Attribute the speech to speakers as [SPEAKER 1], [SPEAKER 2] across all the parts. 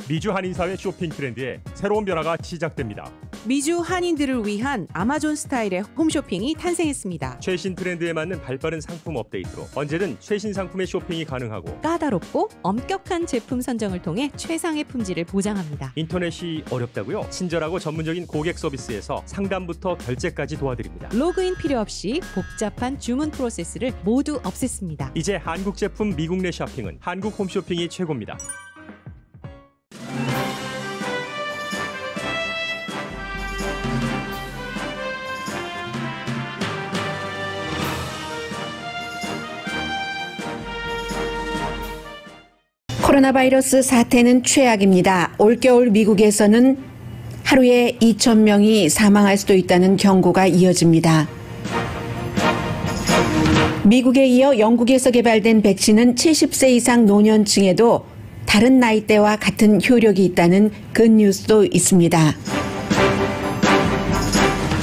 [SPEAKER 1] 미주 한인사회 쇼핑 트렌드에 새로운 변화가 시작됩니다.
[SPEAKER 2] 미주 한인들을 위한 아마존 스타일의 홈쇼핑이 탄생했습니다.
[SPEAKER 1] 최신 트렌드에 맞는 발빠른 상품 업데이트로 언제든 최신 상품의 쇼핑이 가능하고
[SPEAKER 2] 까다롭고 엄격한 제품 선정을 통해 최상의 품질을 보장합니다.
[SPEAKER 1] 인터넷이 어렵다고요? 친절하고 전문적인 고객 서비스에서 상담부터 결제까지 도와드립니다.
[SPEAKER 2] 로그인 필요 없이 복잡한 주문 프로세스를 모두 없앴습니다.
[SPEAKER 1] 이제 한국 제품 미국 내 쇼핑은 한국 홈쇼핑이 최고입니다.
[SPEAKER 3] 코로나 바이러스 사태는 최악입니다. 올겨울 미국에서는 하루에 2,000명이 사망할 수도 있다는 경고가 이어집니다. 미국에 이어 영국에서 개발된 백신은 70세 이상 노년층에도 다른 나이대와 같은 효력이 있다는 굿뉴스도 있습니다.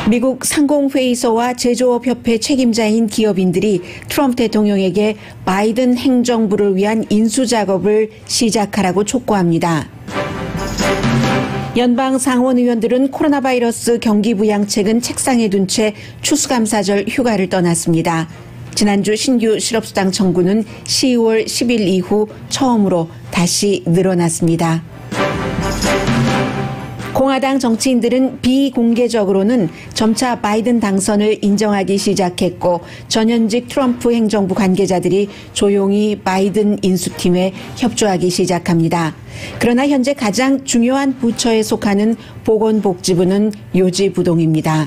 [SPEAKER 3] 미국 상공회의소와 제조업협회 책임자인 기업인들이 트럼프 대통령에게 바이든 행정부를 위한 인수작업을 시작하라고 촉구합니다. 연방 상원 의원들은 코로나 바이러스 경기부양책은 책상에 둔 채 추수감사절 휴가를 떠났습니다. 지난주 신규 실업수당 청구는 10월 10일 이후 처음으로 다시 늘어났습니다. 공화당 정치인들은 비공개적으로는 점차 바이든 당선을 인정하기 시작했고 전현직 트럼프 행정부 관계자들이 조용히 바이든 인수팀에 협조하기 시작합니다. 그러나 현재 가장 중요한 부처에 속하는 보건복지부는 요지부동입니다.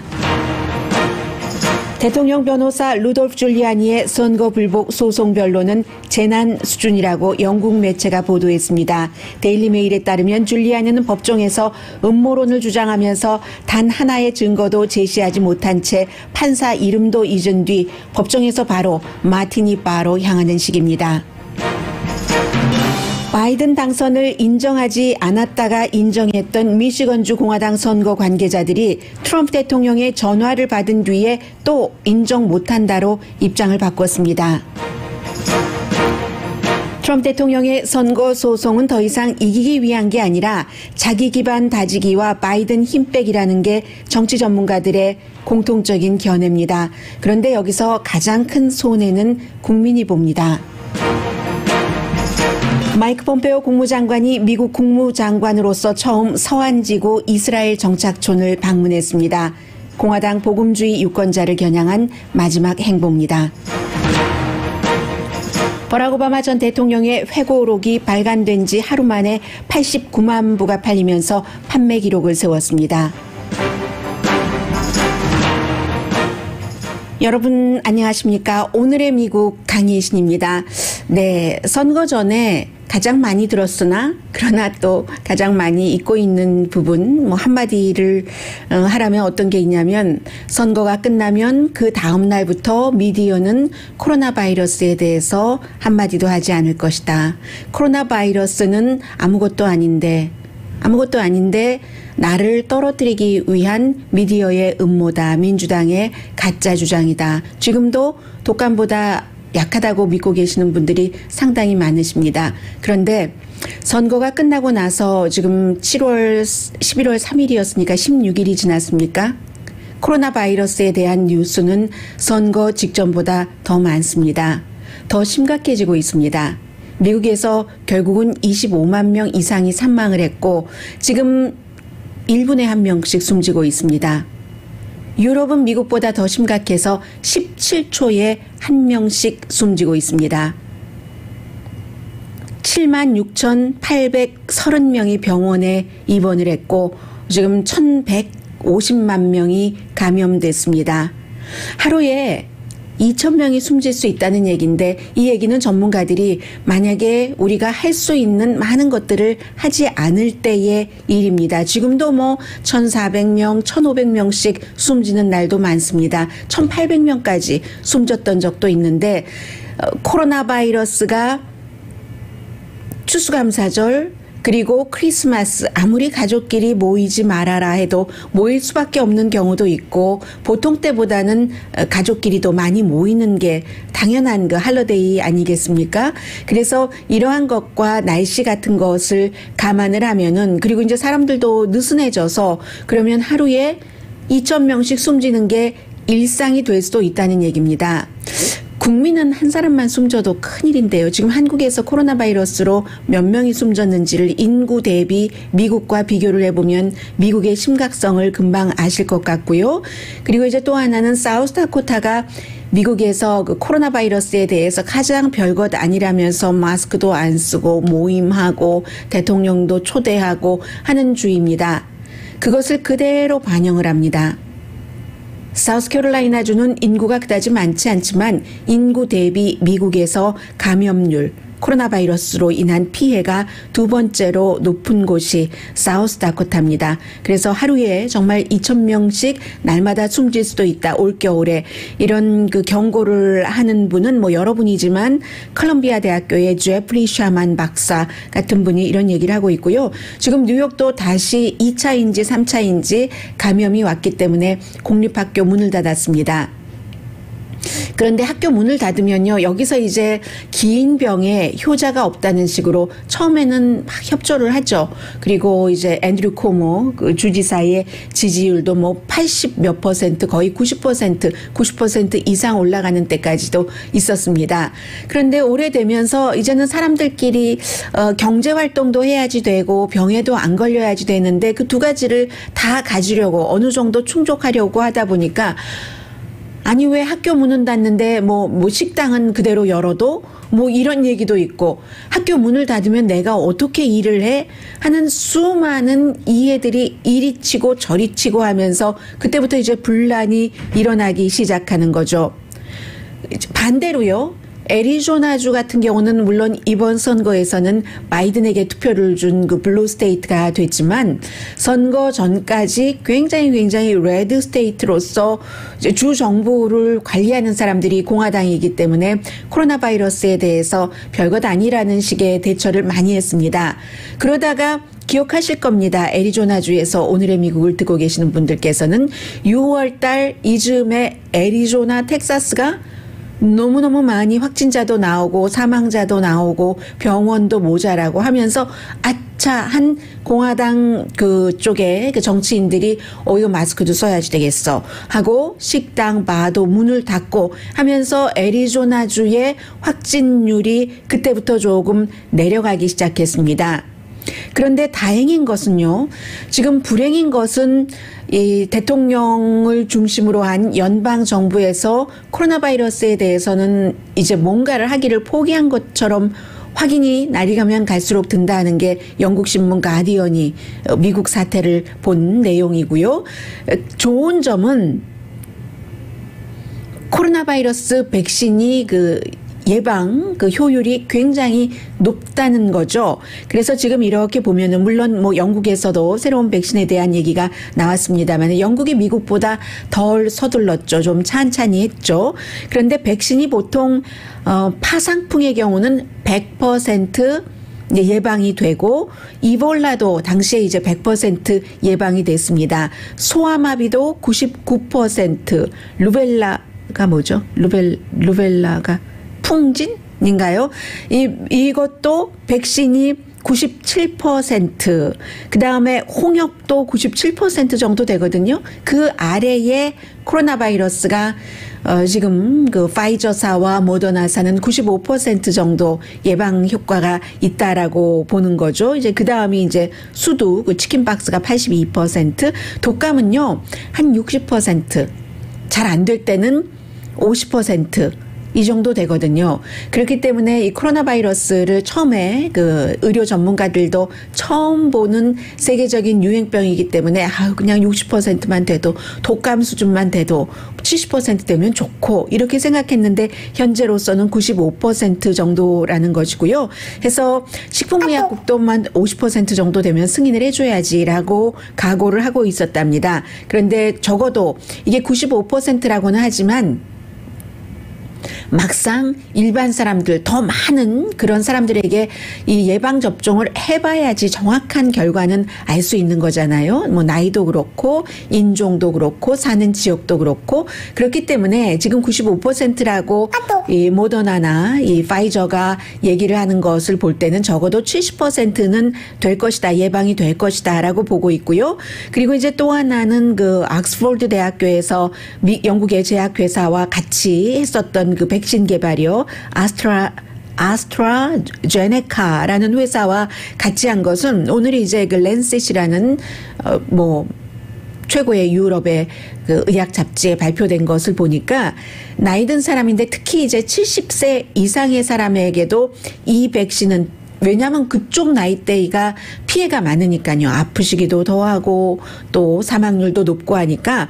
[SPEAKER 3] 대통령 변호사 루돌프 줄리아니의 선거 불복 소송 변론은 재난 수준이라고 영국 매체가 보도했습니다. 데일리메일에 따르면 줄리아니는 법정에서 음모론을 주장하면서 단 하나의 증거도 제시하지 못한 채 판사 이름도 잊은 뒤 법정에서 바로 마티니 바로 향하는 식입니다. 바이든 당선을 인정하지 않았다가 인정했던 미시건주 공화당 선거 관계자들이 트럼프 대통령의 전화를 받은 뒤에 또 인정 못한다로 입장을 바꿨습니다. 트럼프 대통령의 선거 소송은 더 이상 이기기 위한 게 아니라 자기 기반 다지기와 바이든 힘 빼기라는 게 정치 전문가들의 공통적인 견해입니다. 그런데 여기서 가장 큰 손해는 국민이 봅니다. 마이크 폼페오 국무장관이 미국 국무장관으로서 처음 서한지구 이스라엘 정착촌을 방문했습니다. 공화당 복음주의 유권자를 겨냥한 마지막 행보입니다. 버락 오바마 전 대통령의 회고록이 발간된 지 하루 만에 89만 부가 팔리면서 판매 기록을 세웠습니다. 여러분 안녕하십니까? 오늘의 미국 강예신입니다. 네, 선거 전에 가장 많이 들었으나 그러나 또 가장 많이 잊고 있는 부분 한마디를 하라면 어떤 게 있냐면 선거가 끝나면 그 다음 날부터 미디어는 코로나 바이러스에 대해서 한마디도 하지 않을 것이다. 코로나 바이러스는 아무것도 아닌데 나를 떨어뜨리기 위한 미디어의 음모다. 민주당의 가짜 주장이다. 지금도 독감보다 약하다고 믿고 계시는 분들이 상당히 많으십니다. 그런데 선거가 끝나고 나서 지금 11월 3일이었으니까 16일이 지났습니까? 코로나 바이러스에 대한 뉴스는 선거 직전보다 더 많습니다. 더 심각해지고 있습니다. 미국에서 결국은 25만 명 이상이 사망을 했고 지금 1분에 1명씩 숨지고 있습니다. 유럽은 미국보다 더 심각해서 17초에 1명씩 숨지고 있습니다. 76,830명이 병원에 입원을 했고 지금 1,150만 명이 감염됐습니다. 하루에 2,000명이 숨질 수 있다는 얘기인데 이 얘기는 전문가들이 만약에 우리가 할 수 있는 많은 것들을 하지 않을 때의 일입니다. 지금도 1,400명, 1,500명씩 숨지는 날도 많습니다. 1,800명까지 숨졌던 적도 있는데 코로나 바이러스가 추수감사절 그리고 크리스마스 아무리 가족끼리 모이지 말아라 해도 모일 수밖에 없는 경우도 있고 보통 때보다는 가족끼리도 많이 모이는 게 당연한 그 할러데이 아니겠습니까? 그래서 이러한 것과 날씨 같은 것을 감안을 하면은 그리고 이제 사람들도 느슨해져서 그러면 하루에 2,000명씩 숨지는 게 일상이 될 수도 있다는 얘기입니다. 국민은 한 사람만 숨져도 큰일인데요. 지금 한국에서 코로나 바이러스로 몇 명이 숨졌는지를 인구 대비 미국과 비교를 해보면 미국의 심각성을 금방 아실 것 같고요. 그리고 이제 또 하나는 사우스다코타가 미국에서 그 코로나 바이러스에 대해서 가장 별것 아니라면서 마스크도 안 쓰고 모임하고 대통령도 초대하고 하는 주입니다. 그것을 그대로 반영을 합니다. 사우스캐롤라이나주는 인구가 그다지 많지 않지만 인구 대비 미국에서 감염률, 코로나 바이러스로 인한 피해가 두 번째로 높은 곳이 사우스다코타입니다. 그래서 하루에 정말 2,000명씩 날마다 숨질 수도 있다. 올겨울에 이런 그 경고를 하는 분은 뭐 여러분이지만 컬럼비아 대학교의 제프리 샤만 박사 같은 분이 이런 얘기를 하고 있고요. 지금 뉴욕도 다시 2차인지 3차인지 감염이 왔기 때문에 공립학교 문을 닫았습니다. 그런데 학교 문을 닫으면요, 여기서 이제 긴 병에 효자가 없다는 식으로 처음에는 막 협조를 하죠. 그리고 이제 앤드류 코모 그 주지사의 지지율도 뭐 80 몇 퍼센트, 거의 90% 이상 올라가는 때까지도 있었습니다. 그런데 오래되면서 이제는 사람들끼리 경제 활동도 해야지 되고 병에도 안 걸려야지 되는데 그 두 가지를 다 가지려고 어느 정도 충족하려고 하다 보니까 아니 왜 학교 문은 닫는데 뭐 식당은 그대로 열어도 뭐 이런 얘기도 있고 학교 문을 닫으면 내가 어떻게 일을 해 하는 수많은 이해들이 이리 치고 저리 치고 하면서 그때부터 이제 분란이 일어나기 시작하는 거죠. 반대로요. 애리조나주 같은 경우는 물론 이번 선거에서는 바이든에게 투표를 준 그 블루 스테이트가 됐지만 선거 전까지 굉장히 레드 스테이트로서 주 정부를 관리하는 사람들이 공화당이기 때문에 코로나 바이러스에 대해서 별것 아니라는 식의 대처를 많이 했습니다. 그러다가 기억하실 겁니다. 애리조나주에서 오늘의 미국을 듣고 계시는 분들께서는 6월 달 이즈음에 애리조나, 텍사스가 너무너무 많이 확진자도 나오고 사망자도 나오고 병원도 모자라고 하면서 아차 한 공화당 그쪽에 그 정치인들이 이거 마스크도 써야지 되겠어 하고 식당, 바도 문을 닫고 하면서 애리조나주의 확진율이 그때부터 조금 내려가기 시작했습니다. 그런데 다행인 것은요. 지금 불행인 것은 이 대통령을 중심으로 한 연방 정부에서 코로나 바이러스에 대해서는 이제 뭔가를 하기를 포기한 것처럼 확인이 날이 가면 갈수록 든다는 게 영국 신문 가디언이 미국 사태를 본 내용이고요. 좋은 점은 코로나 바이러스 백신이 예방 효율이 굉장히 높다는 거죠. 그래서 지금 이렇게 보면은 물론 뭐 영국에서도 새로운 백신에 대한 얘기가 나왔습니다만 영국이 미국보다 덜 서둘렀죠. 좀 찬찬히 했죠. 그런데 백신이 보통 파상풍의 경우는 100% 예방이 되고 이볼라도 당시에 이제 100% 예방이 됐습니다. 소아마비도 99%, 루벨라가 뭐죠? 루벨라가 풍진인가요? 이것도 백신이 97%, 그 다음에 홍역도 97% 정도 되거든요. 그 아래에 코로나 바이러스가 지금 그 파이저사와 모더나사는 95% 정도 예방 효과가 있다라고 보는 거죠. 이제 그 다음이 이제 수두, 그 치킨박스가 82%, 독감은요, 한 60%, 잘 안 될 때는 50%, 이 정도 되거든요. 그렇기 때문에 이 코로나 바이러스를 처음에 그 의료 전문가들도 처음 보는 세계적인 유행병이기 때문에 그냥 60%만 돼도 독감 수준만 돼도 70% 되면 좋고 이렇게 생각했는데 현재로서는 95% 정도라는 것이고요. 해서 식품의약국도만 50% 정도 되면 승인을 해줘야지라고 각오를 하고 있었답니다. 그런데 적어도 이게 95%라고는 하지만 막상 일반 사람들, 더 많은 그런 사람들에게 이 예방접종을 해봐야지 정확한 결과는 알 수 있는 거잖아요. 뭐 나이도 그렇고 인종도 그렇고 사는 지역도 그렇고 그렇기 때문에 지금 95%라고 이 모더나나 이 파이저가 얘기를 하는 것을 볼 때는 적어도 70%는 될 것이다, 예방이 될 것이다라고 보고 있고요. 그리고 이제 또 하나는 그 옥스퍼드 대학교에서 영국의 제약회사와 같이 했었던 그 백신 개발이요. 아스트라제네카라는 회사와 같이 한 것은 오늘 이제 그 랜셋이라는 최고의 유럽의 그 의학 잡지에 발표된 것을 보니까 나이 든 사람인데 특히 이제 70세 이상의 사람에게도 이 백신은 왜냐하면 그쪽 나이대가 피해가 많으니까요. 아프시기도 더하고 또 사망률도 높고 하니까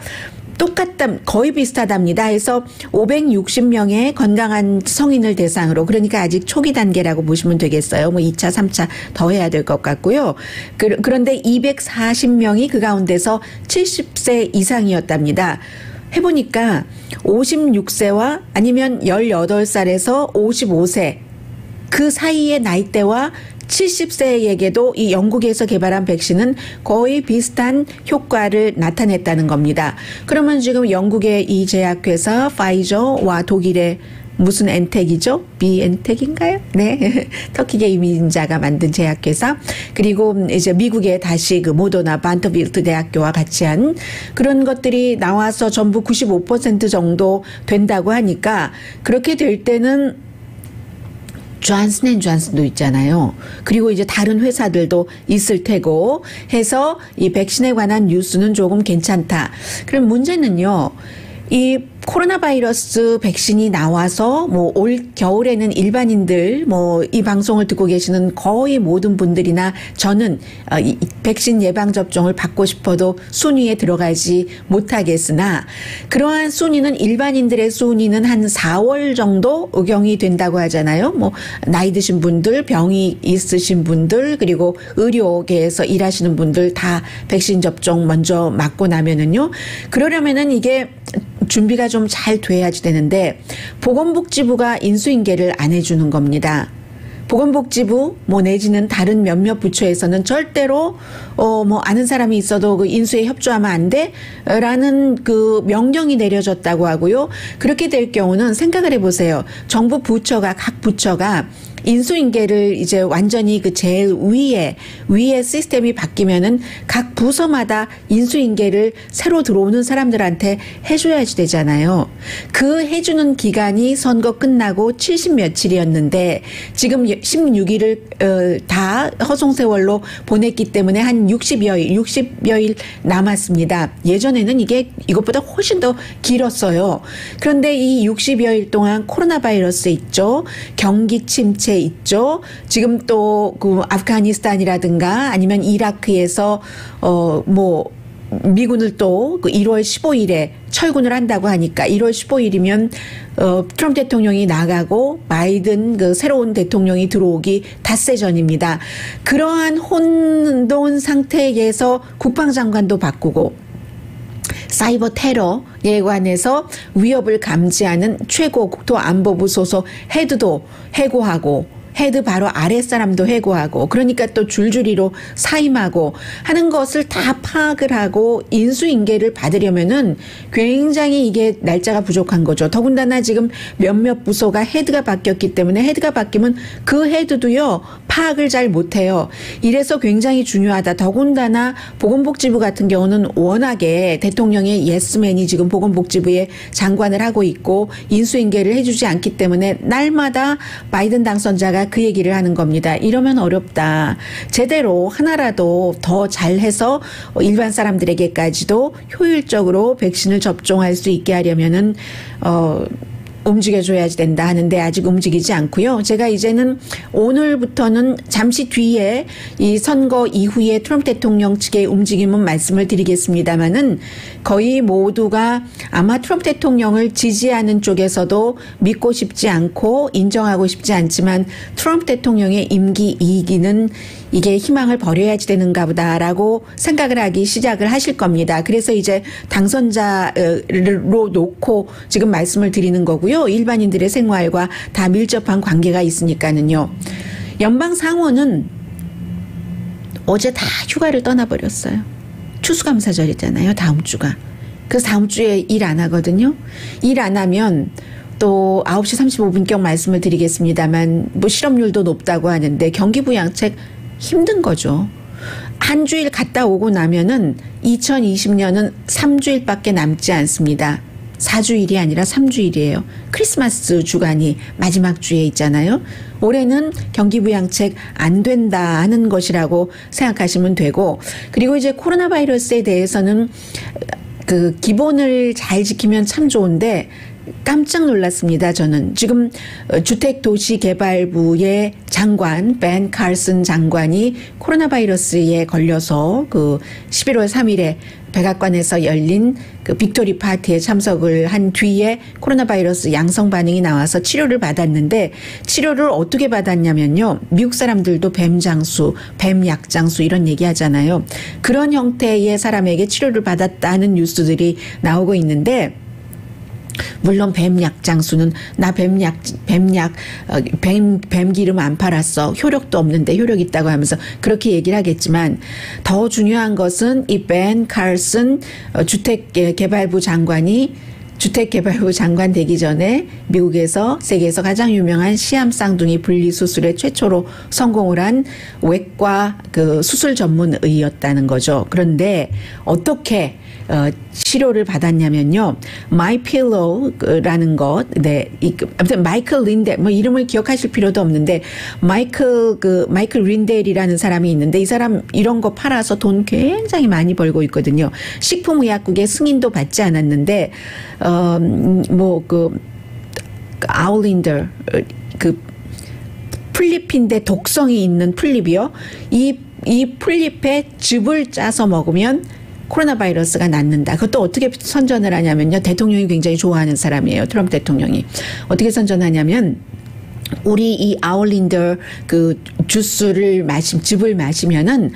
[SPEAKER 3] 거의 비슷하답니다. 해서 560명의 건강한 성인을 대상으로 그러니까 아직 초기 단계라고 보시면 되겠어요. 뭐 2차, 3차 더 해야 될 것 같고요. 그런데 240명이 그 가운데서 70세 이상이었답니다. 해보니까 56세와 아니면 18살에서 55세 그 사이의 나이대와 70세에게도 이 영국에서 개발한 백신은 거의 비슷한 효과를 나타냈다는 겁니다. 그러면 지금 영국의 이 제약회사 파이저와 독일의 무슨 엔텍이죠? 비엔텍인가요? 네. 터키계 이민자가 만든 제약회사. 그리고 이제 미국의 다시 그 모더나 반터빌트 대학교와 같이 한 그런 것들이 나와서 전부 95% 정도 된다고 하니까 그렇게 될 때는 존슨앤존슨도 있잖아요. 그리고 이제 다른 회사들도 있을 테고 해서 이 백신에 관한 뉴스는 조금 괜찮다. 그럼 문제는요. 이 코로나 바이러스 백신이 나와서 뭐 올 겨울에는 일반인들 뭐 이 방송을 듣고 계시는 거의 모든 분들이나 저는 이 백신 예방 접종을 받고 싶어도 순위에 들어가지 못하겠으나 그러한 순위는 일반인들의 순위는 한 4월 정도 의경이 된다고 하잖아요. 뭐 나이 드신 분들, 병이 있으신 분들 그리고 의료계에서 일하시는 분들 다 백신 접종 먼저 맞고 나면은요. 그러려면은 이게 준비가 좀 잘 돼야지 되는데 보건복지부가 인수인계를 안 해주는 겁니다. 보건복지부 뭐 내지는 다른 몇몇 부처에서는 절대로 뭐 아는 사람이 있어도 그 인수에 협조하면 안 돼라는 그 명령이 내려졌다고 하고요. 그렇게 될 경우는 생각을 해보세요. 정부 부처가 각 부처가 인수인계를 이제 완전히 그 제일 위에 시스템이 바뀌면은 각 부서마다 인수인계를 새로 들어오는 사람들한테 해줘야지 되잖아요. 그 해주는 기간이 선거 끝나고 70 며칠이었는데 지금 16일을 다 허송세월로 보냈기 때문에 한 60여일 남았습니다. 예전에는 이게 이것보다 훨씬 더 길었어요. 그런데 이 60여일 동안 코로나 바이러스 있죠. 경기 침체 있죠. 지금 또 그 아프가니스탄이라든가 아니면 이라크에서 미군을 또 그 1월 15일에 철군을 한다고 하니까 1월 15일이면 트럼프 대통령이 나가고 바이든 그 새로운 대통령이 들어오기 닷새 전입니다. 그러한 혼돈 상태에서 국방장관도 바꾸고 사이버 테러에 관해서 위협을 감지하는 최고 국토안보부 소속 헤드도 해고하고 헤드 바로 아랫사람도 해고하고 그러니까 또 줄줄이로 사임하고 하는 것을 다 파악을 하고 인수인계를 받으려면은 굉장히 이게 날짜가 부족한 거죠. 더군다나 지금 몇몇 부서가 헤드가 바뀌었기 때문에 헤드가 바뀌면 그 헤드도요 파악을 잘 못해요. 이래서 굉장히 중요하다. 더군다나 보건복지부 같은 경우는 워낙에 대통령의 예스맨이 지금 보건복지부에 장관을 하고 있고 인수인계를 해주지 않기 때문에 날마다 바이든 당선자가 그 얘기를 하는 겁니다. 이러면 어렵다. 제대로 하나라도 더 잘해서 일반 사람들에게까지도 효율적으로 백신을 접종할 수 있게 하려면은 움직여줘야지 된다 하는데 아직 움직이지 않고요. 제가 이제는 오늘부터는 잠시 뒤에 이 선거 이후에 트럼프 대통령 측의 움직임은 말씀을 드리겠습니다마는 거의 모두가 아마 트럼프 대통령을 지지하는 쪽에서도 믿고 싶지 않고 인정하고 싶지 않지만 트럼프 대통령의 임기 2기는 이게 희망을 버려야지 되는가 보다라고 생각을 하기 시작을 하실 겁니다. 그래서 이제 당선자로 놓고 지금 말씀을 드리는 거고요. 일반인들의 생활과 다 밀접한 관계가 있으니까는요. 연방 상원은 어제 다 휴가를 떠나버렸어요. 추수감사절이잖아요. 다음 주가. 그래서 다음 주에 일 안 하거든요. 일 안 하면 또 9시 35분경 말씀을 드리겠습니다만 뭐 실업률도 높다고 하는데 경기부양책 힘든 거죠. 한 주일 갔다 오고 나면은 2020년은 3주일밖에 남지 않습니다. 4주일이 아니라 3주일이에요. 크리스마스 주간이 마지막 주에 있잖아요. 올해는 경기부양책 안 된다 하는 것이라고 생각하시면 되고, 그리고 이제 코로나 바이러스에 대해서는 그 기본을 잘 지키면 참 좋은데 깜짝 놀랐습니다. 저는 지금 주택도시개발부의 장관 벤 칼슨 장관이 코로나 바이러스에 걸려서 그 11월 3일에 백악관에서 열린 그 빅토리 파티에 참석을 한 뒤에 코로나 바이러스 양성 반응이 나와서 치료를 받았는데, 치료를 어떻게 받았냐면요. 미국 사람들도 뱀장수, 뱀약장수 이런 얘기 하잖아요. 그런 형태의 사람에게 치료를 받았다는 뉴스들이 나오고 있는데, 물론 뱀약 장수는 나 뱀 기름 안 팔았어. 효력도 없는데 효력 있다고 하면서 그렇게 얘기를 하겠지만, 더 중요한 것은 이 벤 칼슨 주택개발부 장관이 주택개발부 장관 되기 전에 미국에서 세계에서 가장 유명한 시암 쌍둥이 분리수술에 최초로 성공을 한 외과 그 수술 전문의였다는 거죠. 그런데 어떻게 치료를 받았냐면요. 마이필로우라는 것, 네, 아무튼 마이클 린델, 뭐 이름을 기억하실 필요도 없는데 마이클 린델이라는 사람이 있는데, 이 사람 이런 거 팔아서 돈 굉장히 많이 벌고 있거든요. 식품의약국의 승인도 받지 않았는데, 아울린더, 풀잎인데 독성이 있는 풀잎이요. 이 풀잎에 즙을 짜서 먹으면 코로나 바이러스가 낫는다. 그것도 어떻게 선전을 하냐면요. 대통령이 굉장히 좋아하는 사람이에요. 트럼프 대통령이. 어떻게 선전하냐면, 우리 이 아울린더 그 주스를 즙을 마시면은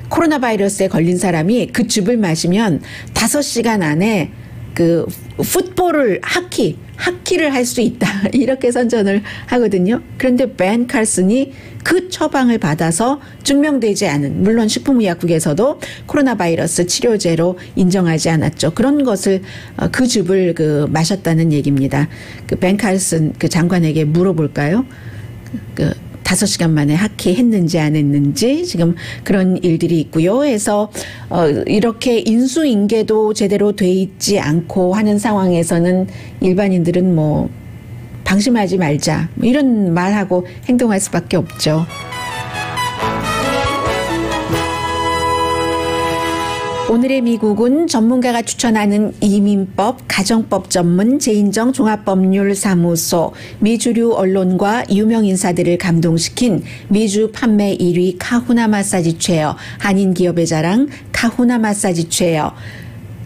[SPEAKER 3] 코로나 바이러스에 걸린 사람이 그 즙을 마시면 5시간 안에 그 풋볼을 하키를 할 수 있다. 이렇게 선전을 하거든요. 그런데 벤 칼슨이 그 처방을 받아서 증명되지 않은, 물론 식품의약국에서도 코로나 바이러스 치료제로 인정하지 않았죠. 그런 것을 그 즙을 마셨다는 얘기입니다. 그 벤 칼슨 그 장관에게 물어볼까요? 5시간 만에 하키했는지 안 했는지, 지금 그런 일들이 있고요. 해서 이렇게 인수인계도 제대로 돼 있지 않고 하는 상황에서는 일반인들은 뭐 방심하지 말자, 뭐 이런 말하고 행동할 수밖에 없죠. 오늘의 미국은 전문가가 추천하는 이민법, 가정법 전문 제인정 종합법률사무소, 미주류 언론과 유명 인사들을 감동시킨 미주 판매 1위 카후나 마사지 체어, 한인 기업의 자랑 카후나 마사지 체어,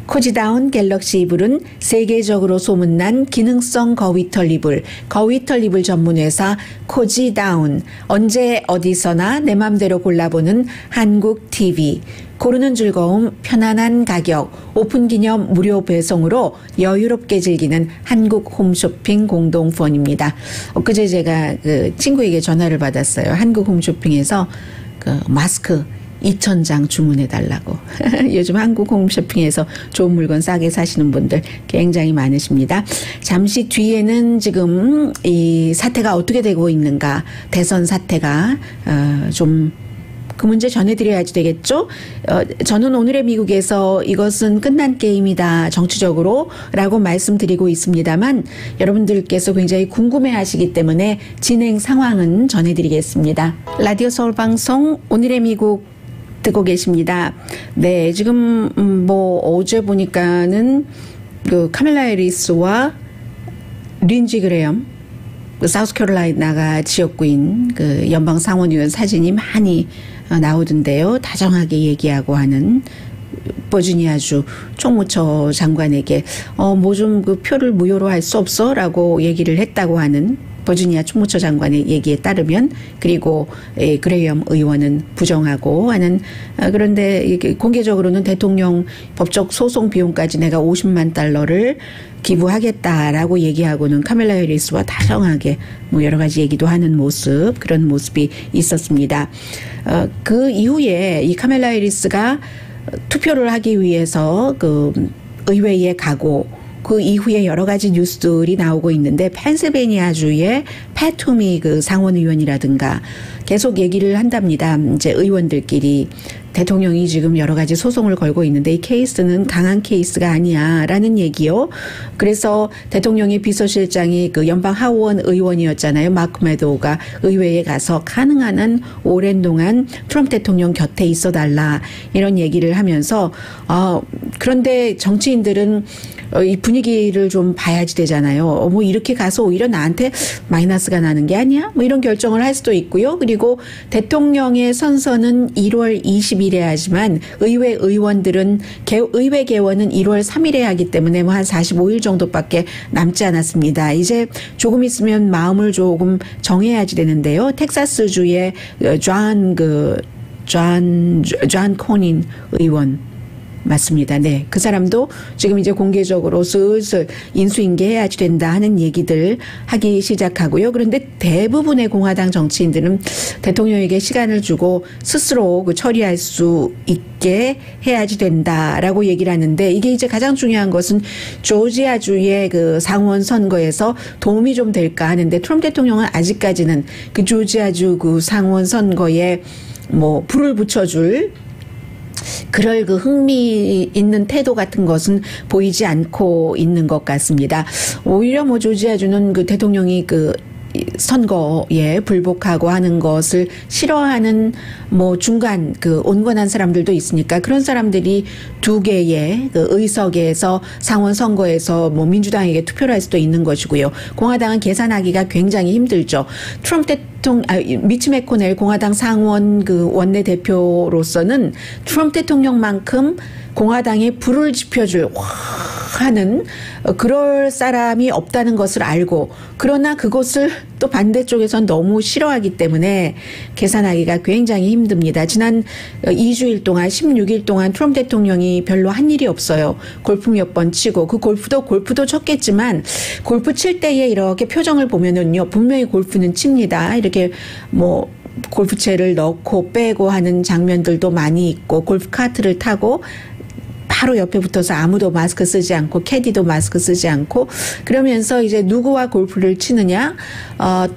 [SPEAKER 3] 코지다운 갤럭시 이불은 세계적으로 소문난 기능성 거위털 이불, 거위털 이불 전문회사 코지다운, 언제 어디서나 내 맘대로 골라보는 한국 TV, 고르는 즐거움, 편안한 가격, 오픈 기념 무료 배송으로 여유롭게 즐기는 한국 홈쇼핑 공동펀입니다. 엊그제 제가 그 친구에게 전화를 받았어요. 한국 홈쇼핑에서 그 마스크 2,000장 주문해 달라고. 요즘 한국 홈쇼핑에서 좋은 물건 싸게 사시는 분들 굉장히 많으십니다. 잠시 뒤에는 지금 이 사태가 어떻게 되고 있는가, 대선 사태가 좀 그 문제 전해드려야지 되겠죠. 저는 오늘의 미국에서 이것은 끝난 게임이다, 정치적으로 라고 말씀드리고 있습니다만, 여러분들께서 굉장히 궁금해하시기 때문에 진행 상황은 전해드리겠습니다. 라디오 서울 방송 오늘의 미국 듣고 계십니다. 네, 지금 어제 보니까는 그 카멜라 해리스와 린지 그레엄, 그 사우스캐롤라이나가 지역구인 그 연방 상원의원 사진이 많이 나오던데요. 다정하게 얘기하고 하는, 버지니아주 총무처 장관에게 뭐 좀 그 표를 무효로 할 수 없어라고 얘기를 했다고 하는 버지니아 총무처 장관의 얘기에 따르면. 그리고 그레이엄 의원은 부정하고 하는. 그런데 공개적으로는 대통령 법적 소송 비용까지 내가 50만 달러를 기부하겠다라고 얘기하고는 카멜라 해리스와 다정하게 뭐 여러 가지 얘기도 하는 모습, 그런 모습이 있었습니다. 그 이후에 이 카멜라 해리스가 투표를 하기 위해서 그 의회에 가고 그 이후에 여러 가지 뉴스들이 나오고 있는데, 펜실베니아주의 팻 투미 그 상원의원이라든가 계속 얘기를 한답니다. 이제 의원들끼리 대통령이 지금 여러 가지 소송을 걸고 있는데 이 케이스는 강한 케이스가 아니야라는 얘기요. 그래서 대통령의 비서실장이 그 연방 하원 의원이었잖아요. 마크 메도우가 의회에 가서 가능한 한 오랜 동안 트럼프 대통령 곁에 있어달라 이런 얘기를 하면서 그런데 정치인들은 이 분위기를 좀 봐야지 되잖아요. 뭐 이렇게 가서 오히려 나한테 마이너스가 나는 게 아니야? 뭐 이런 결정을 할 수도 있고요. 그리고 대통령의 선서는 1월 20일에 하지만 의회 의원들은 의회 개원은 1월 3일에 하기 때문에 뭐 한 45일 정도밖에 남지 않았습니다. 이제 조금 있으면 마음을 조금 정해야지 되는데요. 텍사스주의 존 코닌 의원 맞습니다. 네. 그 사람도 지금 이제 공개적으로 슬슬 인수인계해야지 된다 하는 얘기들 하기 시작하고요. 그런데 대부분의 공화당 정치인들은 대통령에게 시간을 주고 스스로 그 처리할 수 있게 해야지 된다라고 얘기를 하는데, 이게 이제 가장 중요한 것은 조지아주의 그 상원 선거에서 도움이 좀 될까 하는데, 트럼프 대통령은 아직까지는 그 조지아주 그 상원 선거에 뭐 불을 붙여줄 그럴 그 흥미 있는 태도 같은 것은 보이지 않고 있는 것 같습니다. 오히려 뭐 조지아주는 그 대통령이 그 선거에 불복하고 하는 것을 싫어하는 뭐 중간 그 온건한 사람들도 있으니까 그런 사람들이 두 개의 그 의석에서 상원 선거에서 뭐 민주당에게 투표를 할 수도 있는 것이고요. 공화당은 계산하기가 굉장히 힘들죠. 미치 메코넬 공화당 상원 그 원내대표로서는 트럼프 대통령만큼 공화당에 불을 지펴줄 하는 그럴 사람이 없다는 것을 알고, 그러나 그것을 또 반대쪽에선 너무 싫어하기 때문에 계산하기가 굉장히 힘듭니다. 지난 2주일 동안 16일 동안 트럼프 대통령이 별로 한 일이 없어요. 골프 몇 번 치고, 그 골프도 쳤겠지만 골프 칠 때에 이렇게 표정을 보면은요, 분명히 골프는 칩니다. 이렇게 뭐 골프채를 넣고 빼고 하는 장면들도 많이 있고, 골프 카트를 타고 바로 옆에 붙어서 아무도 마스크 쓰지 않고 캐디도 마스크 쓰지 않고 그러면서 이제 누구와 골프를 치느냐,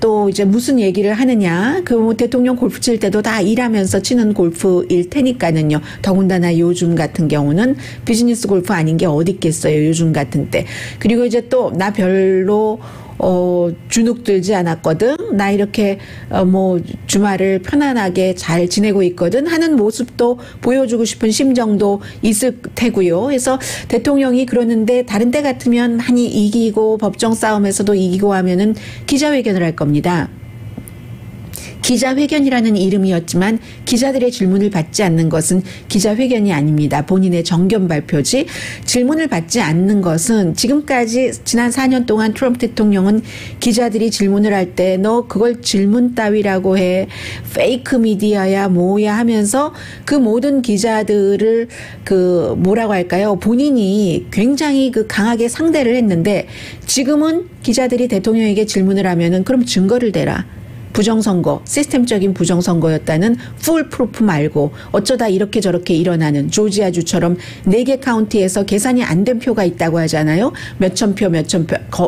[SPEAKER 3] 또 이제 무슨 얘기를 하느냐, 그 뭐 대통령 골프 칠 때도 다 일하면서 치는 골프일 테니까는요. 더군다나 요즘 같은 경우는 비즈니스 골프 아닌 게 어디 있겠어요, 요즘 같은 때. 그리고 이제 또 나 별로 주눅 들지 않았거든. 나 이렇게 뭐 주말을 편안하게 잘 지내고 있거든 하는 모습도 보여주고 싶은 심정도 있을 테고요. 그래서 대통령이 그러는데 다른 때 같으면 많이 이기고 법정 싸움에서도 이기고 하면은 기자회견을 할 겁니다. 기자회견이라는 이름이었지만 기자들의 질문을 받지 않는 것은 기자회견이 아닙니다. 본인의 정견 발표지. 질문을 받지 않는 것은 지금까지 지난 4년 동안 트럼프 대통령은 기자들이 질문을 할 때 너 그걸 질문 따위라고 해, 페이크 미디어야 뭐야 하면서 그 모든 기자들을 그 뭐라고 할까요? 본인이 굉장히 그 강하게 상대를 했는데, 지금은 기자들이 대통령에게 질문을 하면은 그럼 증거를 대라. 부정선거, 시스템적인 부정선거였다는 풀 프루프 말고 어쩌다 이렇게 저렇게 일어나는, 조지아주처럼 4개 카운티에서 계산이 안 된 표가 있다고 하잖아요. 몇천 표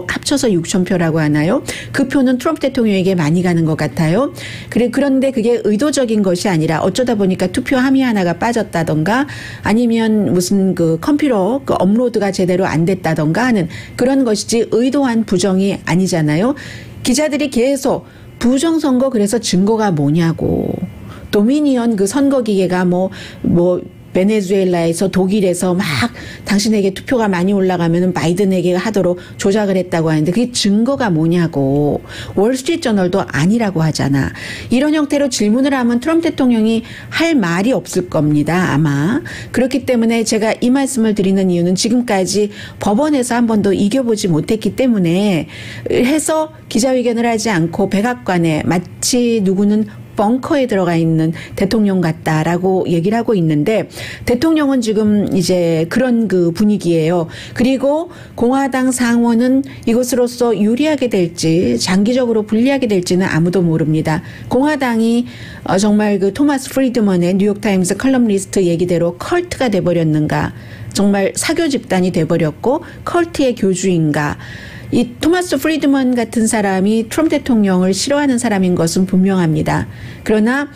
[SPEAKER 3] 합쳐서 6천 표라고 하나요? 그 표는 트럼프 대통령에게 많이 가는 것 같아요. 그런데 그게 의도적인 것이 아니라 어쩌다 보니까 투표 함의 하나가 빠졌다던가 아니면 무슨 그 컴퓨터 그 업로드가 제대로 안 됐다던가 하는 그런 것이지 의도한 부정이 아니잖아요. 기자들이 계속 부정선거 그래서 증거가 뭐냐고. 도미니언 그 선거기계가 뭐 베네수엘라에서 독일에서 막 당신에게 투표가 많이 올라가면 바이든에게 하도록 조작을 했다고 하는데 그게 증거가 뭐냐고. 월스트리트저널도 아니라고 하잖아. 이런 형태로 질문을 하면 트럼프 대통령이 할 말이 없을 겁니다. 아마. 그렇기 때문에 제가 이 말씀을 드리는 이유는 지금까지 법원에서 한 번도 이겨보지 못했기 때문에 해서 기자회견을 하지 않고 백악관에 마치 누구는 벙커에 들어가 있는 대통령 같다라고 얘기를 하고 있는데 대통령은 지금 이제 그런 그 분위기예요. 그리고 공화당 상원은 이것으로서 유리하게 될지 장기적으로 불리하게 될지는 아무도 모릅니다. 공화당이 정말 그 토마스 프리드먼의 뉴욕타임스 컬럼리스트 얘기대로 컬트가 돼버렸는가. 정말 사교 집단이 돼버렸고 컬트의 교주인가. 이 토마스 프리드먼 같은 사람이 트럼프 대통령을 싫어하는 사람인 것은 분명합니다. 그러나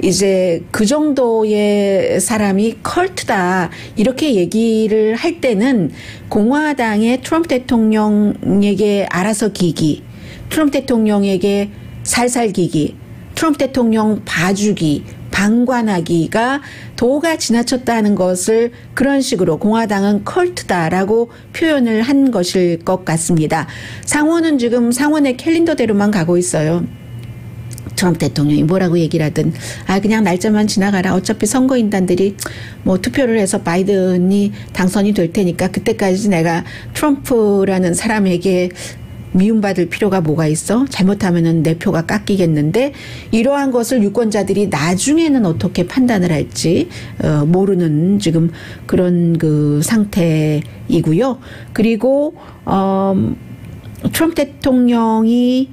[SPEAKER 3] 이제 그 정도의 사람이 컬트다 이렇게 얘기를 할 때는 공화당의 트럼프 대통령에게 알아서 기기, 트럼프 대통령에게 살살 기기, 트럼프 대통령 봐주기, 방관하기가 도가 지나쳤다는 것을 그런 식으로 공화당은 컬트다라고 표현을 한 것일 것 같습니다. 상원은 지금 상원의 캘린더대로만 가고 있어요. 트럼프 대통령이 뭐라고 얘기를 하든 그냥 날짜만 지나가라. 어차피 선거인단들이 뭐 투표를 해서 바이든이 당선이 될 테니까 그때까지 내가 트럼프라는 사람에게 미움받을 필요가 뭐가 있어? 잘못하면은 내 표가 깎이겠는데 이러한 것을 유권자들이 나중에는 어떻게 판단을 할지 모르는 지금 그런 그 상태이고요. 그리고 트럼프 대통령이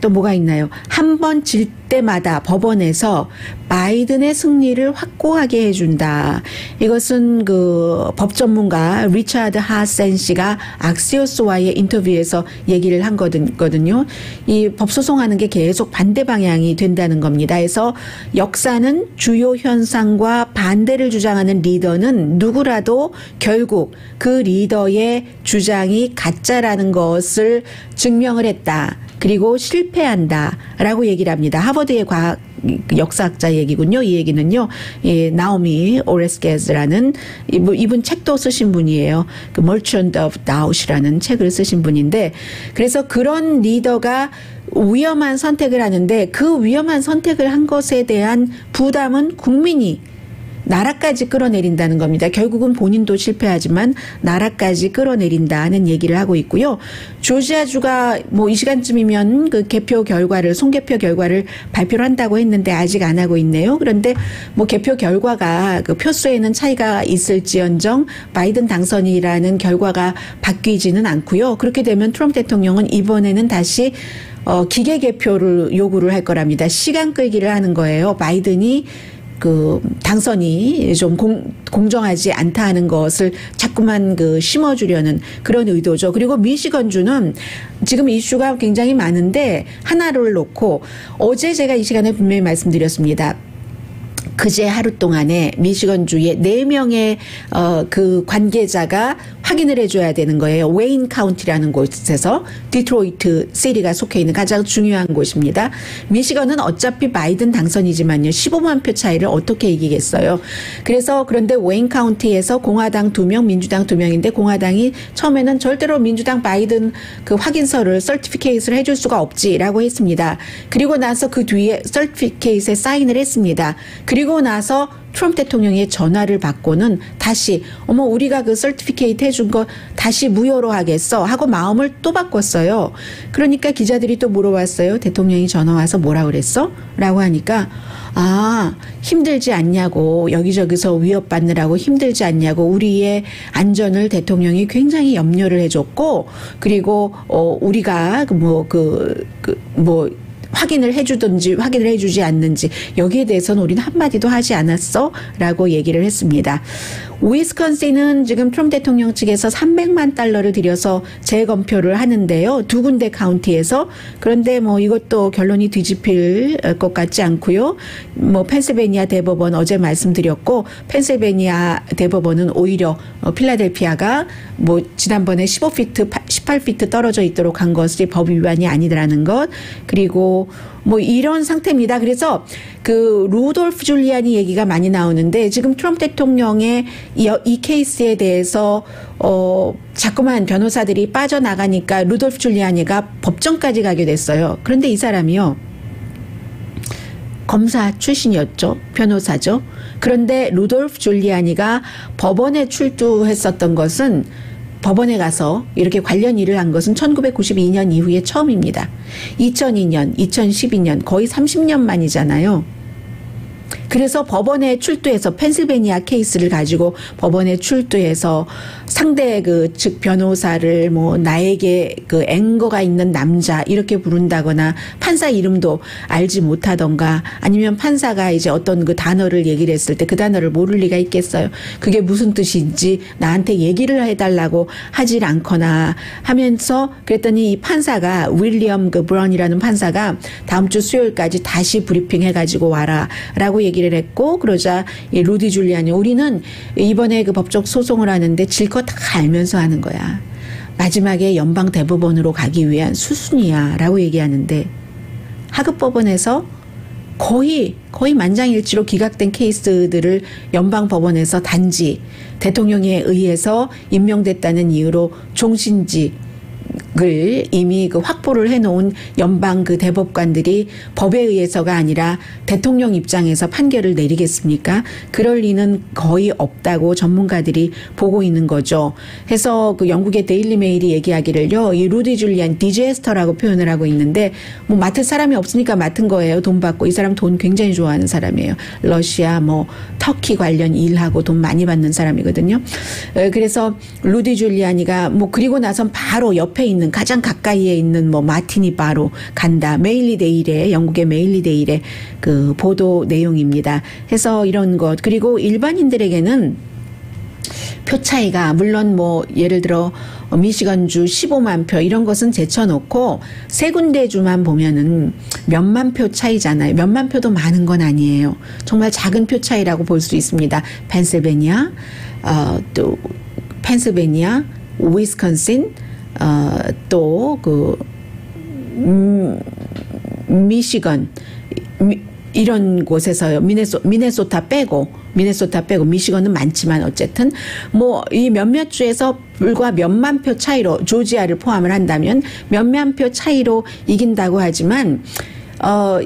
[SPEAKER 3] 또 뭐가 있나요? 한 번 질 때마다 법원에서 바이든의 승리를 확고하게 해준다. 이것은 그 법 전문가 리차드 하센 씨가 악시오스와의 인터뷰에서 얘기를 한 거거든요. 이 법소송하는 게 계속 반대 방향이 된다는 겁니다. 그래서 역사는 주요 현상과 반대를 주장하는 리더는 누구라도 결국 그 리더의 주장이 가짜라는 것을 증명을 했다. 그리고 실패한다라고 얘기를 합니다. 하버드의 과학 역사학자 얘기군요. 이 얘기는요. 나오미 오레스게즈라는 이분 책도 쓰신 분이에요. 그 Merchant of Doubt이라는 책을 쓰신 분인데 그래서 그런 리더가 위험한 선택을 하는데 그 위험한 선택을 한 것에 대한 부담은 국민이 나라까지 끌어내린다는 겁니다. 결국은 본인도 실패하지만 나라까지 끌어내린다는 얘기를 하고 있고요. 조지아주가 뭐 이 시간쯤이면 그 개표 결과를 송개표 결과를 발표를 한다고 했는데 아직 안 하고 있네요. 그런데 뭐 개표 결과가 그 표수에는 차이가 있을지언정 바이든 당선이라는 결과가 바뀌지는 않고요. 그렇게 되면 트럼프 대통령은 이번에는 다시 기계 개표를 요구를 할 거랍니다. 시간 끌기를 하는 거예요. 바이든이 그 당선이 좀 공정하지 않다 하는 것을 자꾸만 그 심어주려는 그런 의도죠. 그리고 미시건주는 지금 이슈가 굉장히 많은데 하나를 놓고 어제 제가 이 시간에 분명히 말씀드렸습니다. 그제 하루 동안에 미시건주의 4명의 그 관계자가 확인을 해줘야 되는 거예요. 웨인 카운티라는 곳에서 디트로이트 시리가 속해 있는 가장 중요한 곳입니다. 미시건은 어차피 바이든 당선이지만요. 15만 표 차이를 어떻게 이기겠어요. 그래서 그런데 웨인 카운티에서 공화당 2명, 민주당 2명인데 공화당이 처음에는 절대로 민주당 바이든 그 확인서를 서티피케이트를 해줄 수가 없지라고 했습니다. 그리고 나서 그 뒤에 서티피케이트에 사인을 했습니다. 그리고 나서 트럼프 대통령의 전화를 받고는 다시 우리가 그 서티피케이트 해준 거 다시 무효로 하겠어 하고 마음을 또 바꿨어요. 그러니까 기자들이 또 물어봤어요. 대통령이 전화 와서 뭐라 그랬어? 라고 하니까 힘들지 않냐고 여기저기서 위협받느라고 힘들지 않냐고 우리의 안전을 대통령이 굉장히 염려를 해줬고 그리고 우리가 확인을 해주든지 확인을 해주지 않는지 여기에 대해서는 우리는 한마디도 하지 않았어 라고 얘기를 했습니다. 위스콘신은 지금 트럼프 대통령 측에서 300만 달러를 들여서 재검표를 하는데요. 2군데 카운티에서. 그런데 이것도 결론이 뒤집힐 것 같지 않고요. 펜실베니아 대법원 어제 말씀드렸고 펜실베니아 대법원은 오히려 필라델피아가 지난번에 18피트 떨어져 있도록 한 것이 법 위반이 아니라는 것 그리고 있고 뭐 이런 상태입니다. 그래서 그 루돌프 줄리아니 얘기가 많이 나오는데 지금 트럼프 대통령의 이 케이스에 대해서 자꾸만 변호사들이 빠져나가니까 루돌프 줄리아니가 법정까지 가게 됐어요. 그런데 이 사람이요. 검사 출신이었죠. 변호사죠. 그런데 루돌프 줄리아니가 법원에 출두했었던 것은 법원에 가서 이렇게 관련 일을 한 것은 1992년 이후에 처음입니다. 2002년, 2012년 거의 30년 만이잖아요. 그래서 법원에 출두해서 펜실베니아 케이스를 가지고 법원에 출두해서 상대 즉 변호사를 뭐 나에게 그 앵거가 있는 남자 이렇게 부른다거나 판사 이름도 알지 못하던가 아니면 판사가 이제 어떤 그 단어를 얘기를 했을 때 그 단어를 모를 리가 있겠어요. 그게 무슨 뜻인지 나한테 얘기를 해달라고 하질 않거나 하면서 그랬더니 이 판사가 윌리엄 브런이라는 판사가 다음 주 수요일까지 다시 브리핑 해가지고 와라라고 얘기를 했고 그러자 이 루디 줄리아니 우리는 이번에 그 법적 소송을 하는데 질 거 다 알면서 하는 거야. 마지막에 연방 대법원으로 가기 위한 수순이야 라고 얘기하는데 하급 법원에서 거의 만장일치로 기각된 케이스들을 연방 법원에서 단지 대통령에 의해서 임명됐다는 이유로 종신직 을 이미 그 확보를 해놓은 연방 그 대법관들이 법에 의해서가 아니라 대통령 입장에서 판결을 내리겠습니까? 그럴 리는 거의 없다고 전문가들이 보고 있는 거죠. 해서 그 영국의 데일리 메일이 얘기하기를요, 이 루디 줄리안 디제스터라고 표현을 하고 있는데 뭐 맡을 사람이 없으니까 맡은 거예요. 돈 받고. 이 사람 돈 굉장히 좋아하는 사람이에요. 러시아 뭐 터키 관련 일하고 돈 많이 받는 사람이거든요. 그래서 루디 줄리아니가 뭐 그리고 나선 바로 옆에 있는 가장 가까이에 있는 뭐 마티니 바로 간다. 메일리 데일의 영국의 메일리 데일의 그 보도 내용입니다. 해서 이런 것 그리고 일반인들에게는 표 차이가 물론 뭐 예를 들어 미시건주 15만 표 이런 것은 제쳐놓고 세 군데 주만 보면은 몇만 표 차이잖아요. 몇만 표도 많은 건 아니에요. 정말 작은 표 차이라고 볼 수 있습니다. 펜실베니아, 또 펜실베니아, 위스콘신, 또 그 미시건 이런 곳에서요. 미네소타 빼고 미시건은 많지만 어쨌든 뭐 이 몇몇 주에서 불과 몇만 표 차이로 조지아를 포함을 한다면 몇만 표 차이로 이긴다고 하지만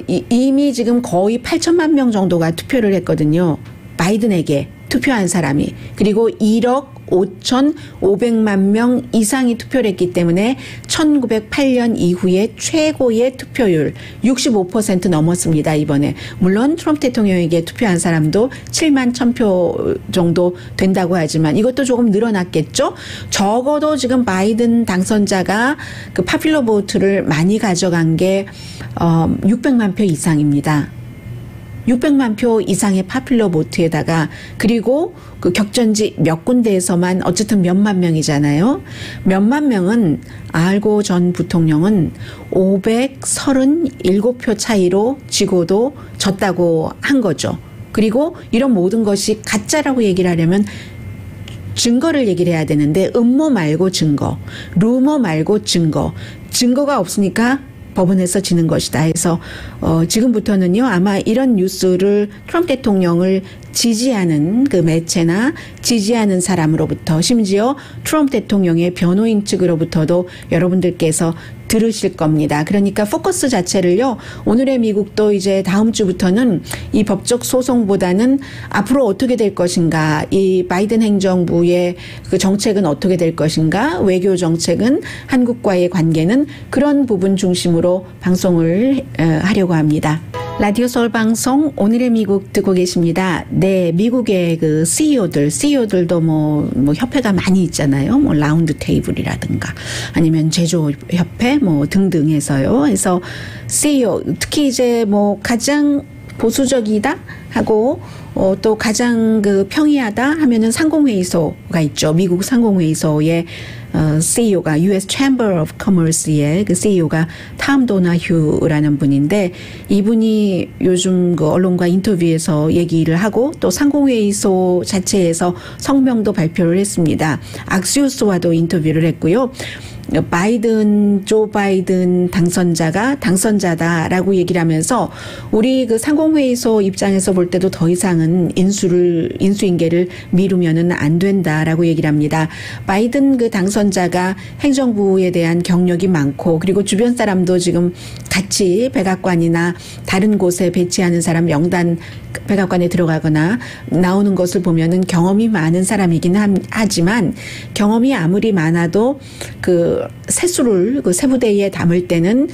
[SPEAKER 3] 이미 지금 거의 8천만 명 정도가 투표를 했거든요. 바이든에게 투표한 사람이. 그리고 1억 5,500만 명 이상이 투표를 했기 때문에 1908년 이후에 최고의 투표율 65% 넘었습니다. 이번에. 물론 트럼프 대통령에게 투표한 사람도 7만 1,000표 정도 된다고 하지만 이것도 조금 늘어났겠죠. 적어도 지금 바이든 당선자가 그 파퓰러 보트를 많이 가져간 게 600만 표 이상입니다. 600만 표 이상의 파퓰러 보트에다가 그리고 그 격전지 몇 군데에서만 어쨌든 몇만 명이잖아요. 몇만 명은 알고 전 부통령은 537표 차이로 지고도 졌다고 한 거죠. 그리고 이런 모든 것이 가짜라고 얘기를 하려면 증거를 얘기를 해야 되는데 음모 말고 증거, 루머 말고 증거가 없으니까 법원에서 지는 것이다 해서 지금부터는요 아마 이런 뉴스를 트럼프 대통령을 지지하는 그 매체나 지지하는 사람으로부터 심지어 트럼프 대통령의 변호인 측으로부터도 여러분들께서 들으실 겁니다. 그러니까 포커스 자체를요 오늘의 미국도 이제 다음 주부터는 이 법적 소송보다는 앞으로 어떻게 될 것인가, 이 바이든 행정부의 그 정책은 어떻게 될 것인가, 외교 정책은 한국과의 관계는 그런 부분 중심으로 방송을 하려고 합니다. 라디오 서울 방송 오늘의 미국 듣고 계십니다. 네, 미국의 그 CEO들도 뭐 협회가 많이 있잖아요. 뭐 라운드 테이블이라든가 아니면 제조협회 뭐 등등 해서요. 해서 CEO 특히 이제 뭐 가장 보수적이다 하고 또 가장 그 평이하다 하면은 상공회의소가 있죠. 미국 상공회의소의 CEO가 US Chamber of Commerce의 그 CEO가 탐 도나휴라는 분인데 이분이 요즘 그 언론과 인터뷰에서 얘기를 하고 또 상공회의소 자체에서 성명도 발표를 했습니다. 악시우스와도 인터뷰를 했고요. 조 바이든 당선자가 당선자다라고 얘기를 하면서 우리 그 상공회의소 입장에서 볼 때도 더 이상은 인수인계를 미루면은 안 된다라고 얘기를 합니다. 바이든 그 당선자가 행정부에 대한 경력이 많고 그리고 주변 사람도 지금 같이 백악관이나 다른 곳에 배치하는 사람 명단 백악관에 들어가거나 나오는 것을 보면은 경험이 많은 사람이긴 하지만 경험이 아무리 많아도 그 세수를 그 세부대에 담을 때는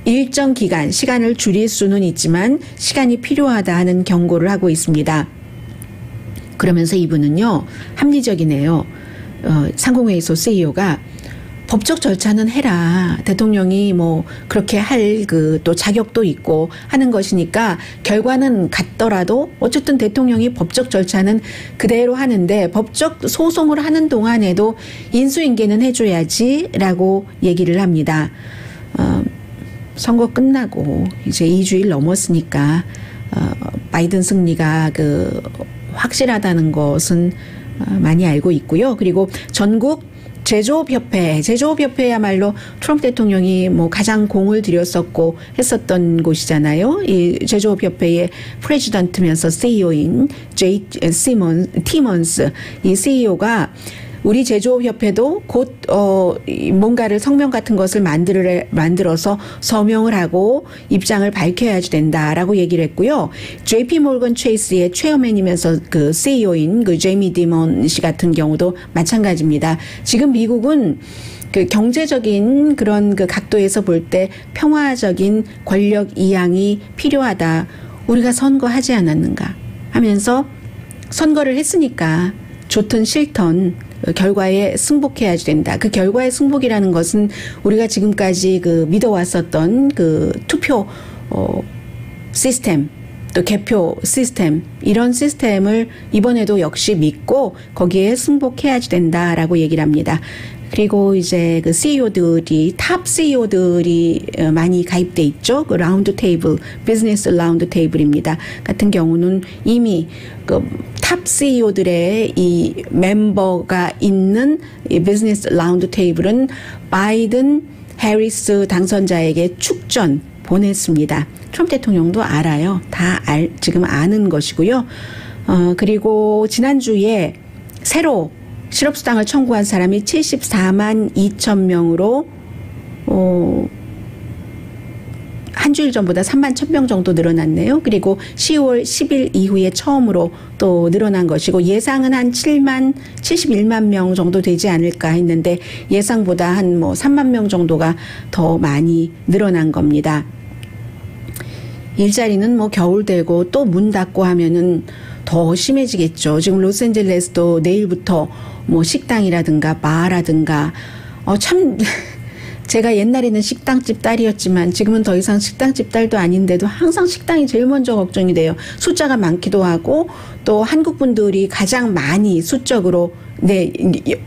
[SPEAKER 3] 일정 기간, 시간을 줄일 수는 있지만 시간이 필요하다 하는 경고를 하고 있습니다. 그러면서 이분은요, 합리적이네요. 상공회의소 CEO가 법적 절차는 해라. 대통령이 뭐 그렇게 할 그 또 자격도 있고 하는 것이니까 결과는 같더라도 어쨌든 대통령이 법적 절차는 그대로 하는데 법적 소송을 하는 동안에도 인수인계는 해줘야지라고 얘기를 합니다. 선거 끝나고 이제 2주일 넘었으니까 바이든 승리가 그 확실하다는 것은 많이 알고 있고요. 그리고 전국 제조업협회야말로 트럼프 대통령이 뭐 가장 공을 들였었고 했었던 곳이잖아요. 이 제조업협회의 프레지던트면서 CEO인 티먼스 이 CEO가 우리 제조업협회도 곧 뭔가를 성명 같은 것을 만들어서 서명을 하고 입장을 밝혀야 된다라고 얘기를 했고요. JP 모건 체이스의 체어맨이면서 그 CEO인 그 제이미 디먼 씨 같은 경우도 마찬가지입니다. 지금 미국은 그 경제적인 그런 그 각도에서 볼 때 평화적인 권력 이양이 필요하다. 우리가 선거하지 않았는가 하면서 선거를 했으니까 좋든 싫든 결과에 승복해야 된다. 그 결과의 승복이라는 것은 우리가 지금까지 그 믿어왔었던 그 투표 시스템 또 개표 시스템 이런 시스템을 이번에도 역시 믿고 거기에 승복해야 된다라고 얘기를 합니다. 그리고 이제 그 CEO들이 탑 CEO들이 많이 가입돼 있죠. 그 라운드 테이블, 비즈니스 라운드 테이블입니다. 같은 경우는 이미 그 탑 CEO들의 이 멤버가 있는 이 비즈니스 라운드 테이블은 바이든 해리스 당선자에게 축전 보냈습니다. 트럼프 대통령도 알아요. 지금 아는 것이고요. 그리고 지난주에 새로 실업수당을 청구한 사람이 74만 2천 명으로 한 주일 전보다 3만 1,000명 정도 늘어났네요. 그리고 10월 10일 이후에 처음으로 또 늘어난 것이고 예상은 한 71만 명 정도 되지 않을까 했는데 예상보다 한 뭐 3만 명 정도가 더 많이 늘어난 겁니다. 일자리는 뭐 겨울 되고 또 문 닫고 하면은 더 심해지겠죠. 지금 로스앤젤레스도 내일부터 뭐 식당이라든가 바라든가 참 제가 옛날에는 식당집 딸이었지만 지금은 더 이상 식당집 딸도 아닌데도 항상 식당이 제일 먼저 걱정이 돼요. 숫자가 많기도 하고 또 한국 분들이 가장 많이 수적으로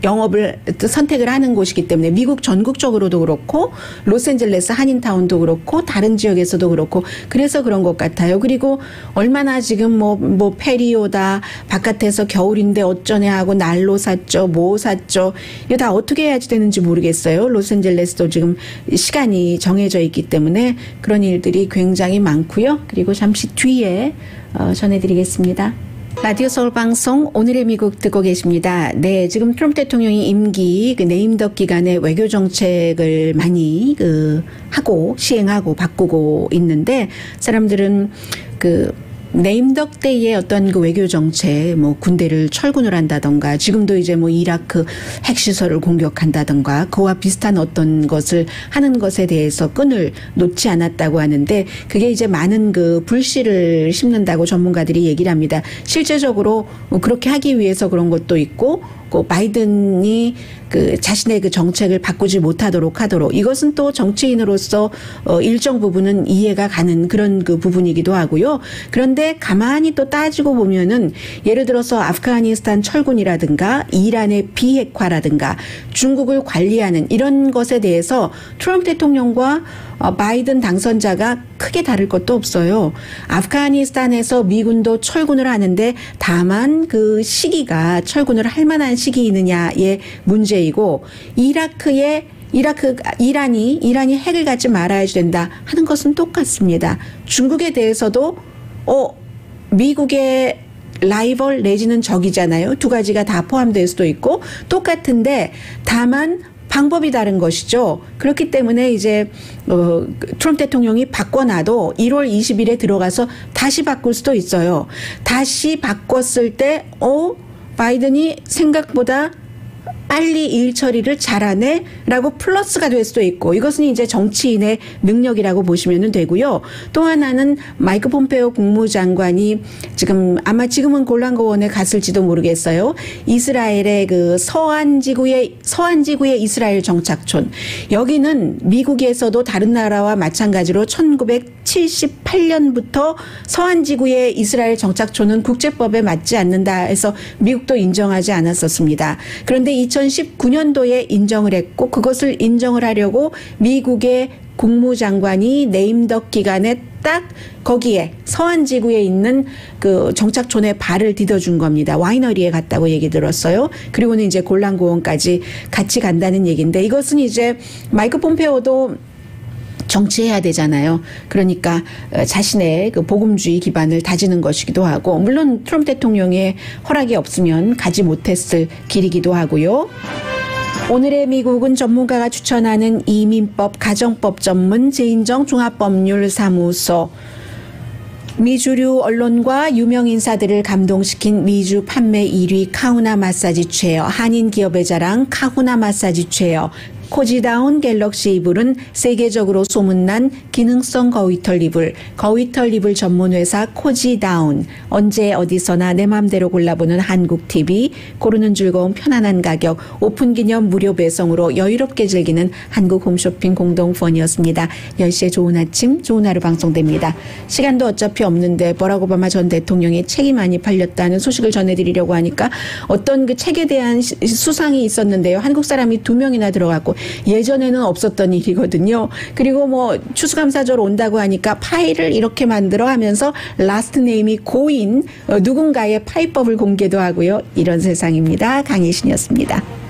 [SPEAKER 3] 영업을 선택을 하는 곳이기 때문에 미국 전국적으로도 그렇고 로스앤젤레스 한인타운도 그렇고 다른 지역에서도 그렇고 그래서 그런 것 같아요. 그리고 얼마나 지금 뭐 페리오다 바깥에서 겨울인데 어쩌냐 하고 난로 샀죠. 뭐 샀죠. 이거 다 어떻게 해야지 되는지 모르겠어요. 로스앤젤레스도 지금 시간이 정해져 있기 때문에 그런 일들이 굉장히 많고요. 그리고 잠시 뒤에 전해드리겠습니다. 라디오 서울 방송 오늘의 미국 듣고 계십니다. 네, 지금 트럼프 대통령이 임기 내임덕 기간에 외교 정책을 많이 하고 시행하고 바꾸고 있는데 사람들은 네임덕 때의 어떤 그 외교 정책, 뭐 군대를 철군을 한다던가, 지금도 이제 뭐 이라크 핵시설을 공격한다던가, 그와 비슷한 어떤 것을 하는 것에 대해서 끈을 놓지 않았다고 하는데, 그게 이제 많은 그 불씨를 심는다고 전문가들이 얘기를 합니다. 실제적으로 그렇게 하기 위해서 그런 것도 있고, 바이든이 자신의 그 정책을 바꾸지 못하도록 하도록 이것은 또 정치인으로서 일정 부분은 이해가 가는 그런 그 부분이기도 하고요. 그런데 가만히 또 따지고 보면은 예를 들어서 아프가니스탄 철군이라든가 이란의 비핵화라든가 중국을 관리하는 이런 것에 대해서 트럼프 대통령과 바이든 당선자가 크게 다를 것도 없어요. 아프가니스탄에서 미군도 철군을 하는데 다만 그 시기가 철군을 할 만한 시기이느냐의 문제이고 이라크의 이란이 핵을 갖지 말아야 된다 하는 것은 똑같습니다. 중국에 대해서도 미국의 라이벌 내지는 적이잖아요. 두 가지가 다 포함될 수도 있고 똑같은데 다만 방법이 다른 것이죠. 그렇기 때문에 이제 트럼프 대통령이 바꿔놔도 1월 20일에 들어가서 다시 바꿀 수도 있어요. 다시 바꿨을 때 바이든이 생각보다 빨리 일 처리를 잘하네 라고 플러스가 될 수도 있고 이것은 이제 정치인의 능력이라고 보시면 되고요. 또 하나는 마이크 폼페오 국무장관이 지금은 골란고원에 갔을지도 모르겠어요. 이스라엘의 그 서한 지구의 이스라엘 정착촌, 여기는 미국에서도 다른 나라와 마찬가지로 1978년부터 서한 지구의 이스라엘 정착촌은 국제법에 맞지 않는다 해서 미국도 인정하지 않았었습니다. 그런데 2019년도에 인정을 했고 그것을 인정을 하려고 미국의 국무장관이 네임덕 기간에 딱 거기에 서한 지구에 있는 그 정착촌에 발을 디뎌준 겁니다. 와이너리에 갔다고 얘기 들었어요. 그리고는 이제 골란고원까지 같이 간다는 얘기인데 이것은 이제 마이크 폼페오도 정치해야 되잖아요. 그러니까 자신의 그 복음주의 기반을 다지는 것이기도 하고 물론 트럼프 대통령의 허락이 없으면 가지 못했을 길이기도 하고요. 오늘의 미국은 전문가가 추천하는 이민법, 가정법 전문 제인정 종합법률사무소, 미주류 언론과 유명 인사들을 감동시킨 미주 판매 1위 카후나 마사지 체어, 한인 기업의 자랑 카후나 마사지 체어, 코지다운 갤럭시 이불은 세계적으로 소문난 기능성 거위털 이불 전문 회사 코지다운, 언제 어디서나 내 맘대로 골라보는 한국 TV, 고르는 즐거움 편안한 가격, 오픈 기념 무료 배송으로 여유롭게 즐기는 한국 홈쇼핑 공동펀이었습니다. 10시에 좋은 아침, 좋은 하루 방송됩니다. 시간도 어차피 없는데 버락 오바마 전 대통령의 책이 많이 팔렸다는 소식을 전해드리려고 하니까 어떤 그 책에 대한 수상이 있었는데요. 한국 사람이 2명이나 들어갔고 예전에는 없었던 일이거든요. 그리고 뭐 추수감사절 온다고 하니까 파일을 이렇게 만들어 하면서 라스트 네임이 고인 누군가의 파이법을 공개도 하고요. 이런 세상입니다. 강혜신이었습니다.